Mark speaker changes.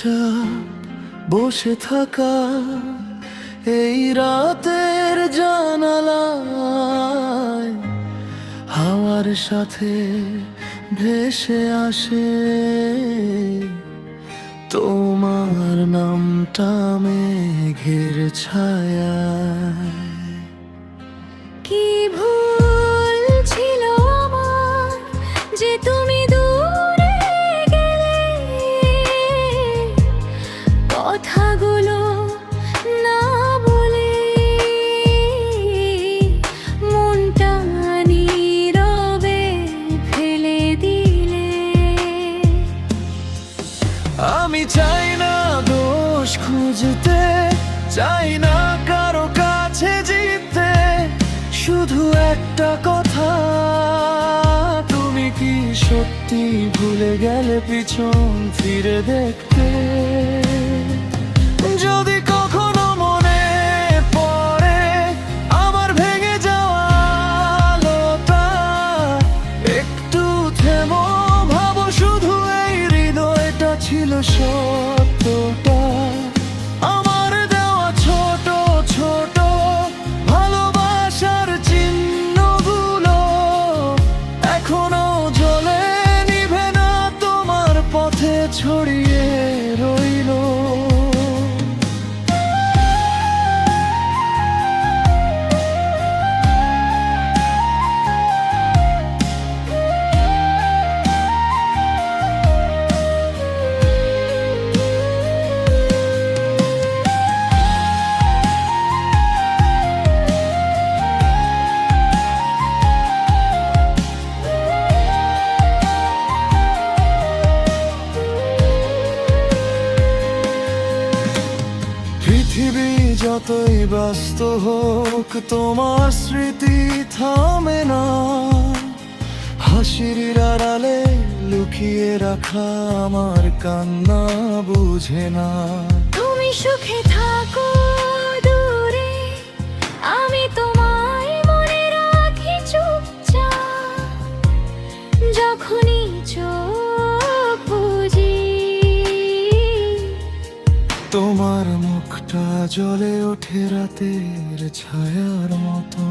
Speaker 1: চুপচাপ বসে থাকা এই রাতের জানালায় হাওয়ার সাথে ভেসে আসে তোমার নামটা মেঘের ছায়ায়।
Speaker 2: কি ভুল ছিল আমার যে তুমি দূরে গেলে, কথাগুলো না বলে মনটা নীরবে ফেলে দিলে।
Speaker 1: আমি চাই না দোষ খুঁজতে, চাই না কারো কাছে জিততে, শুধু একটা কথা, তুমি কি সত্যি ভুলে গেলে পিছন ফিরে দেখতে? যদি কখনো মনে পড়ে আমার ভেঙে যাওয়া আলোটা, একটু থেমো, ভাবো শুধু এই হৃদয়টা ছিল সত্যটা। আমার দেওয়া ছোট ছোট ভালোবাসার চিহ্নগুলো এখনো জ্বলে, নিভে না তোমার পথে ছড়িয়ে রইল। পৃথিবী যতই ব্যস্ত হোক, তোমার স্মৃতি থামে না। হাসির আড়ালে লুকিয়ে রাখা আমার কান্না বুঝে না।
Speaker 2: তুমি সুখে থাকো দূরে, আমি তোমায় মনে রাখি চুপচাপ। যখনই চোখ বুজি
Speaker 1: তোমার মুখটা জ্বলে ওঠে রাতের ছায়ার মতো।